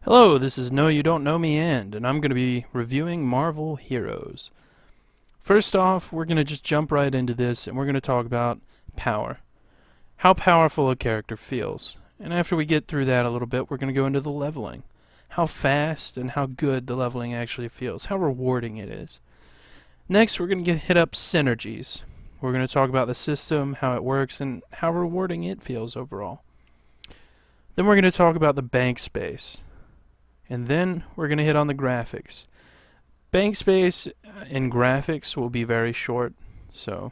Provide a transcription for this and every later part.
Hello, this is No You Don't Know Me and I'm going to be reviewing Marvel Heroes. First off, we're going to just jump right into this and we're going to talk about power. How powerful a character feels. And after we get through that a little bit, we're going to go into the leveling. How fast and how good the leveling actually feels. How rewarding it is. Next, we're going to hit up synergies. We're going to talk about the system, how it works, and how rewarding it feels overall. Then we're going to talk about the bank space. And then we're going to hit on the graphics. Bank space and graphics will be very short, so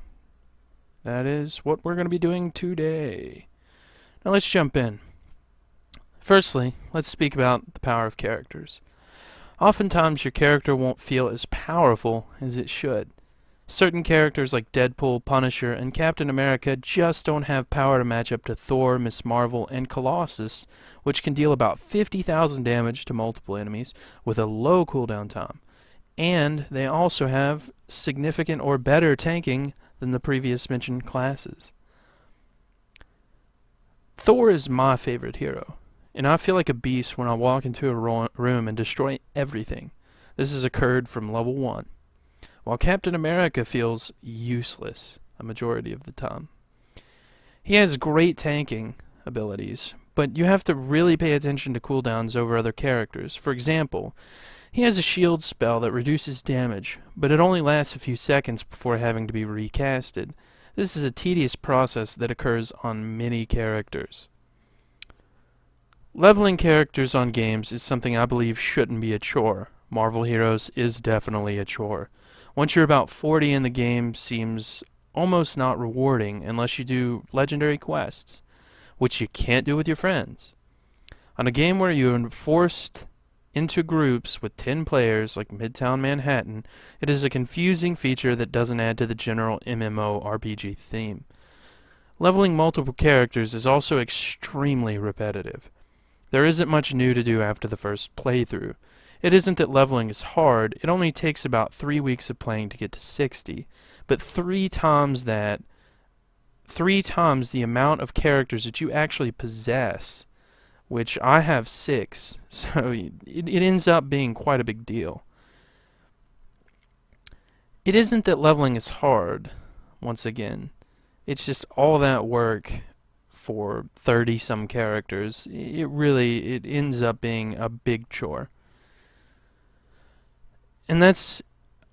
that is what we're going to be doing today. Now let's jump in. Firstly, let's speak about the power of characters. Oftentimes your character won't feel as powerful as it should. Certain characters like Deadpool, Punisher, and Captain America just don't have power to match up to Thor, Miss Marvel, and Colossus, which can deal about 50,000 damage to multiple enemies with a low cooldown time. And they also have significant or better tanking than the previous mentioned classes. Thor is my favorite hero, and I feel like a beast when I walk into a room and destroy everything. This has occurred from level 1. While Captain America feels useless a majority of the time. He has great tanking abilities, but you have to really pay attention to cooldowns over other characters. For example, he has a shield spell that reduces damage, but it only lasts a few seconds before having to be recasted. This is a tedious process that occurs on many characters. Leveling characters on games is something I believe shouldn't be a chore. Marvel Heroes is definitely a chore. Once you're about 40 in the game, seems almost not rewarding unless you do legendary quests, which you can't do with your friends. On a game where you're forced into groups with 10 players like Midtown Manhattan, it is a confusing feature that doesn't add to the general MMORPG theme. Leveling multiple characters is also extremely repetitive. There isn't much new to do after the first playthrough. It isn't that leveling is hard, it only takes about 3 weeks of playing to get to 60, but 3 times the amount of characters that you actually possess, which I have 6, so it ends up being quite a big deal. It isn't that leveling is hard, once again, it's just all that work for 30 some characters. It ends up being a big chore. And that's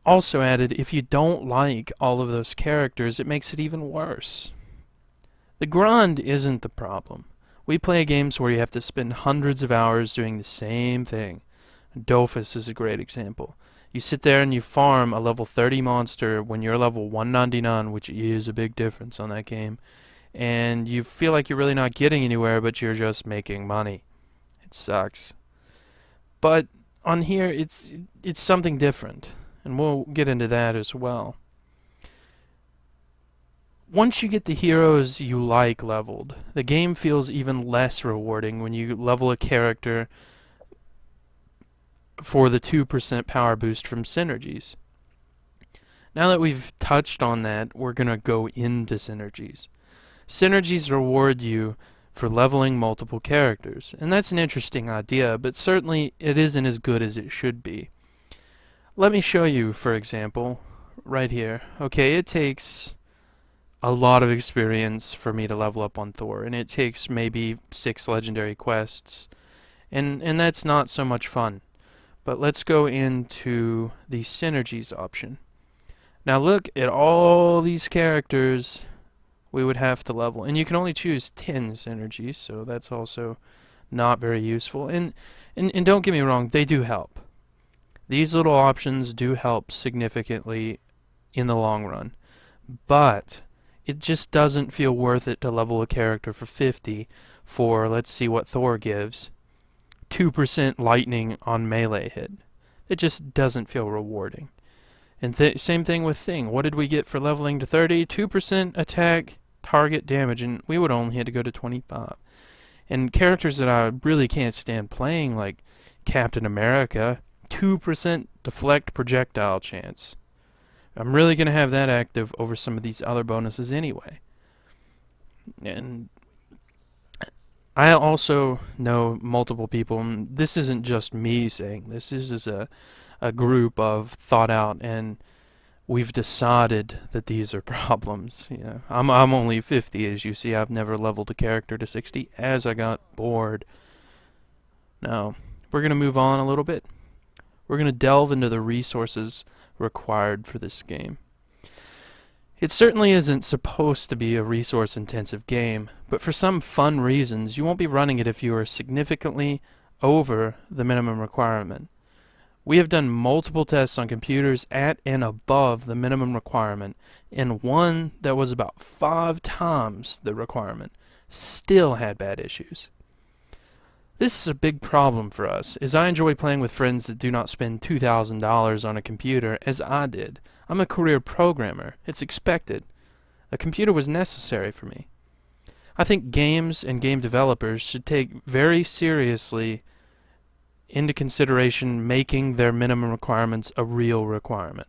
also added, if you don't like all of those characters, it makes it even worse. The grind isn't the problem. We play games where you have to spend hundreds of hours doing the same thing. Dofus is a great example. You sit there and you farm a level 30 monster when you're level 199, which is a big difference on that game, and you feel like you're really not getting anywhere, but you're just making money. It sucks. But on here, it's something different, and we'll get into that as well. Once you get the heroes you like leveled, the game feels even less rewarding when you level a character for the 2% power boost from synergies. Now that we've touched on that, we're going to go into synergies. Synergies reward you for leveling multiple characters, and that's an interesting idea, but certainly it isn't as good as it should be. Let me show you, for example, right here. Okay, it takes a lot of experience for me to level up on Thor, and it takes maybe 6 legendary quests, and that's not so much fun. But let's go into the synergies option. Now look at all these characters we would have to level. And you can only choose 10 synergies, so that's also not very useful. And don't get me wrong, they do help. These little options do help significantly in the long run. But it just doesn't feel worth it to level a character for 50 for, let's see what Thor gives, 2% lightning on melee hit. It just doesn't feel rewarding. And same thing with Thing. What did we get for leveling to 30? 2% attack, target damage, and we would only had to go to 25. And characters that I really can't stand playing, like Captain America, 2% deflect projectile chance. I'm really going to have that active over some of these other bonuses anyway. And I also know multiple people, and this isn't just me saying this. This is a group of thought out, and we've decided that these are problems. You know, I'm only 50, as you see. I've never leveled a character to 60, as I got bored. Now, we're gonna move on a little bit. We're gonna delve into the resources required for this game. It certainly isn't supposed to be a resource-intensive game, but for some fun reasons, you won't be running it if you are significantly over the minimum requirement. We have done multiple tests on computers at and above the minimum requirement, and one that was about 5 times the requirement still had bad issues. This is a big problem for us, as I enjoy playing with friends that do not spend $2,000 on a computer as I did. I'm a career programmer. It's expected. A computer was necessary for me. I think games and game developers should take very seriously into consideration making their minimum requirements a real requirement.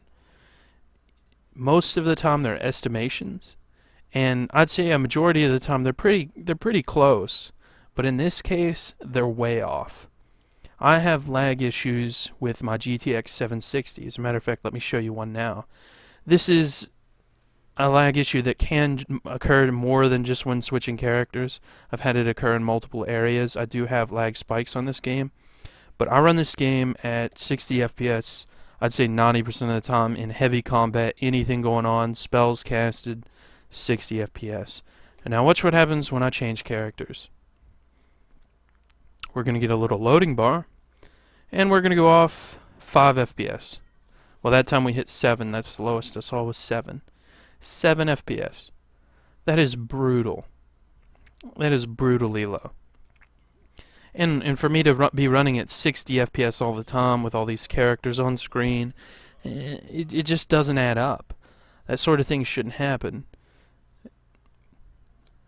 Most of the time they're estimations, and I'd say a majority of the time they're pretty close, but in this case they're way off. I have lag issues with my GTX 760. As a matter of fact, let me show you one now. This is a lag issue that can occur more than just when switching characters. I've had it occur in multiple areas. I do have lag spikes on this game, but I run this game at 60 FPS, I'd say 90% of the time, in heavy combat, anything going on, spells casted, 60 FPS. And now watch what happens when I change characters. We're going to get a little loading bar, and we're going to go off 5 FPS. Well, that time we hit 7. That's the lowest I saw was 7. 7 FPS. That is brutal. That is brutally low. And for me to be running at 60 FPS all the time with all these characters on screen, it just doesn't add up. That sort of thing shouldn't happen.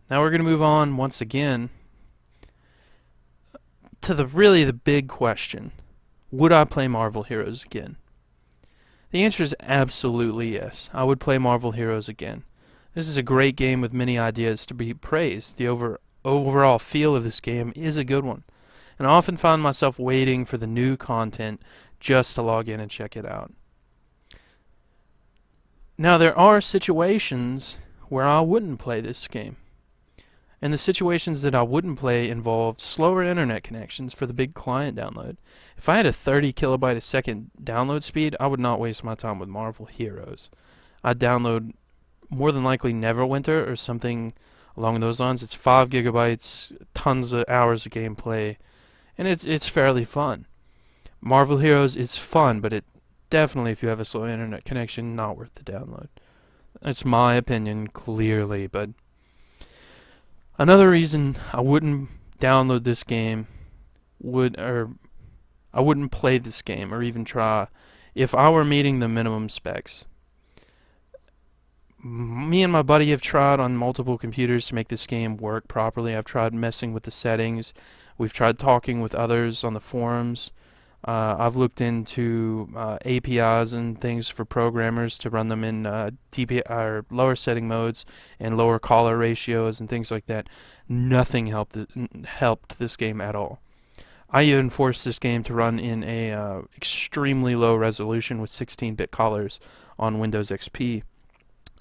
Now we're going to move on once again to the big question. Would I play Marvel Heroes again? The answer is absolutely yes. I would play Marvel Heroes again. This is a great game with many ideas to be praised. The overall feel of this game is a good one. And I often find myself waiting for the new content just to log in and check it out. Now there are situations where I wouldn't play this game. And the situations that I wouldn't play involved slower internet connections for the big client download. If I had a 30 kilobyte a second download speed, I would not waste my time with Marvel Heroes. I'd download more than likely Neverwinter or something along those lines. It's 5 gigabytes, tons of hours of gameplay, and it's fairly fun. Marvel Heroes is fun, but it definitely, if you have a slow internet connection, not worth the download. That's my opinion, clearly, but another reason I wouldn't download this game I wouldn't play this game or even try if I were meeting the minimum specs. Me and my buddy have tried on multiple computers to make this game work properly. I've tried messing with the settings. We've tried talking with others on the forums. I've looked into APIs and things for programmers to run them in DPI or lower setting modes and lower caller ratios and things like that. Nothing helped this game at all. I even forced this game to run in a extremely low resolution with 16-bit callers on Windows XP,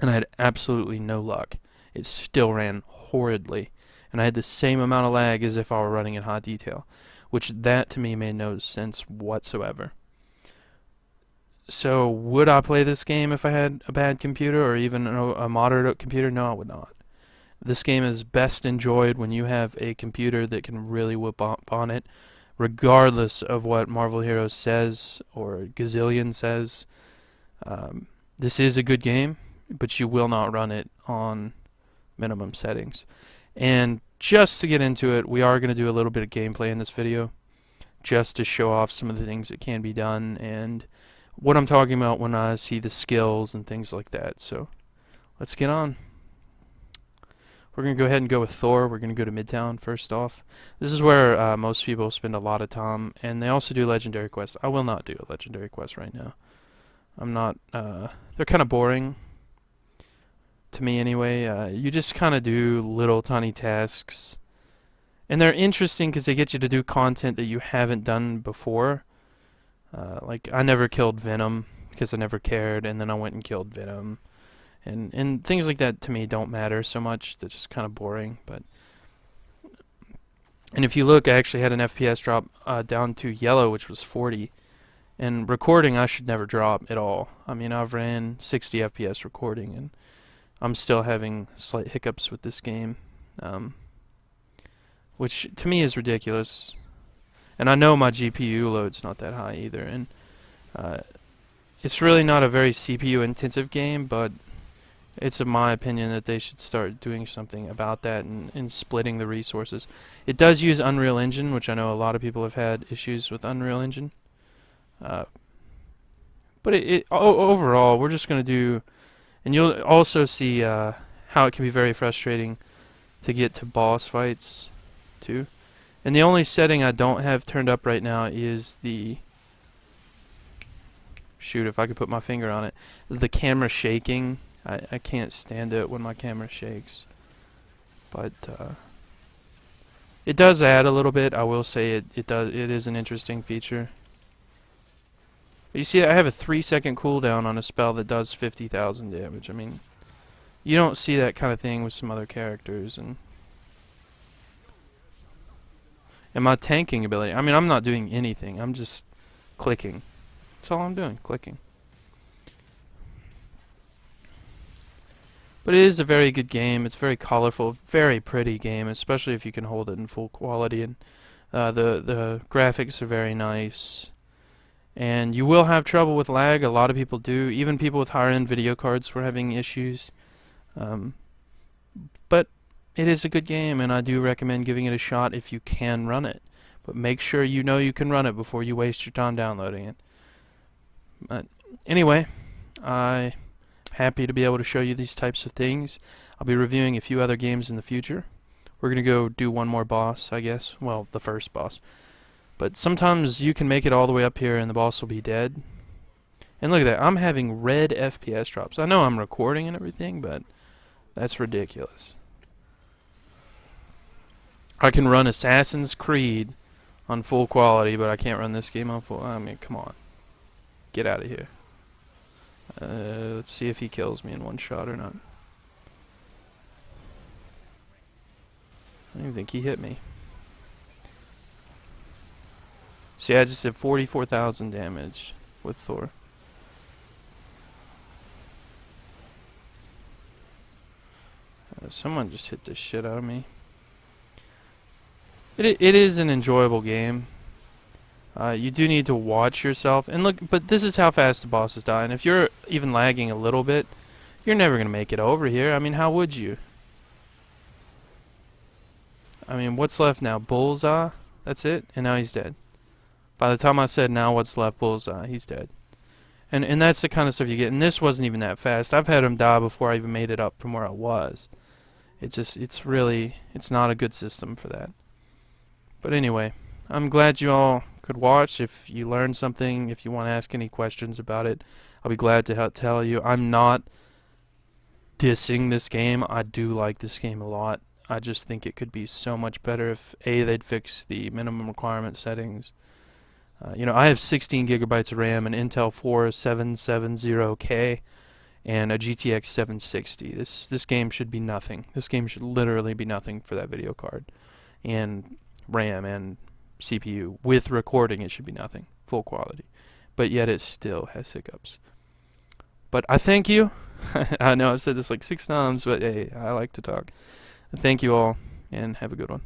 and I had absolutely no luck. It still ran horridly, and I had the same amount of lag as if I were running in high detail, which that to me made no sense whatsoever. So would I play this game if I had a bad computer or even a moderate computer? No, I would not. This game is best enjoyed when you have a computer that can really whip up on it, regardless of what Marvel Heroes says or Gazillion says. This is a good game, but you will not run it on minimum settings. And just to get into it, we are going to do a little bit of gameplay in this video, just to show off some of the things that can be done and what I'm talking about when I see the skills and things like that. So let's get on. We're going to go ahead and go with Thor. We're going to go to Midtown first off. This is where most people spend a lot of time, and they also do legendary quests. I will not do a legendary quest right now. I'm not, they're kind of boring to me anyway. You just kind of do little tiny tasks, And they're interesting because they get you to do content that you haven't done before. Like, I never killed Venom because I never cared, and then I went and killed Venom. And things like that to me don't matter so much. They're just kind of boring. And if you look, I actually had an FPS drop down to yellow, which was 40. And recording, I should never drop at all. I mean, I've ran 60 FPS recording, and I'm still having slight hiccups with this game, which to me is ridiculous. And I know my GPU load's not that high either, and it's really not a very CPU intensive game, but it's in my opinion that they should start doing something about that and splitting the resources. It does use Unreal Engine, which I know a lot of people have had issues with Unreal Engine. But overall, we're just going to do, and you'll also see how it can be very frustrating to get to boss fights too. And the only setting I don't have turned up right now is the, shoot, if I could put my finger on it, the camera shaking. I can't stand it when my camera shakes. But it does add a little bit. I will say it is an interesting feature. But you see, I have a 3-second cooldown on a spell that does 50,000 damage. I mean, you don't see that kind of thing with some other characters. And my tanking ability, I mean, I'm not doing anything. I'm just clicking. That's all I'm doing, clicking. But it is a very good game. It's very colorful, very pretty game, especially if you can hold it in full quality. And the graphics are very nice. And you will have trouble with lag. A lot of people do. Even people with higher-end video cards were having issues. But it is a good game, and I do recommend giving it a shot if you can run it. But make sure you know you can run it before you waste your time downloading it. But anyway, I'm happy to be able to show you these types of things. I'll be reviewing a few other games in the future. We're going to go do one more boss, I guess. Well, the first boss. But sometimes you can make it all the way up here and the boss will be dead. And look at that, I'm having red FPS drops. I know I'm recording and everything, but that's ridiculous. I can run Assassin's Creed on full quality, but I can't run this game on full. I mean, come on. Get out of here. Let's see if he kills me in one shot or not. I don't even think he hit me. See, I just did 44,000 damage with Thor. Someone just hit the shit out of me. It is an enjoyable game. You do need to watch yourself. And look, but this is how fast the bosses die. And if you're even lagging a little bit, you're never going to make it over here. I mean, how would you? I mean, what's left now? Bullseye? That's it? And now he's dead. By the time I said now what's left, Bullseye, he's dead. And that's the kind of stuff you get. And this wasn't even that fast. I've had him die before I even made it up from where I was. It's not a good system for that. But anyway, I'm glad you all could watch. If you learned something, if you want to ask any questions about it, I'll be glad to tell you. I'm not dissing this game. I do like this game a lot. I just think it could be so much better if they'd fix the minimum requirement settings. I have 16 gigabytes of RAM, an Intel 4 770K, and a GTX 760. This game should be nothing. This game should literally be nothing for that video card. And RAM and CPU. With recording, it should be nothing. Full quality. But yet it still has hiccups. But I thank you. I know I've said this like 6 times, but hey, I like to talk. Thank you all, and have a good one.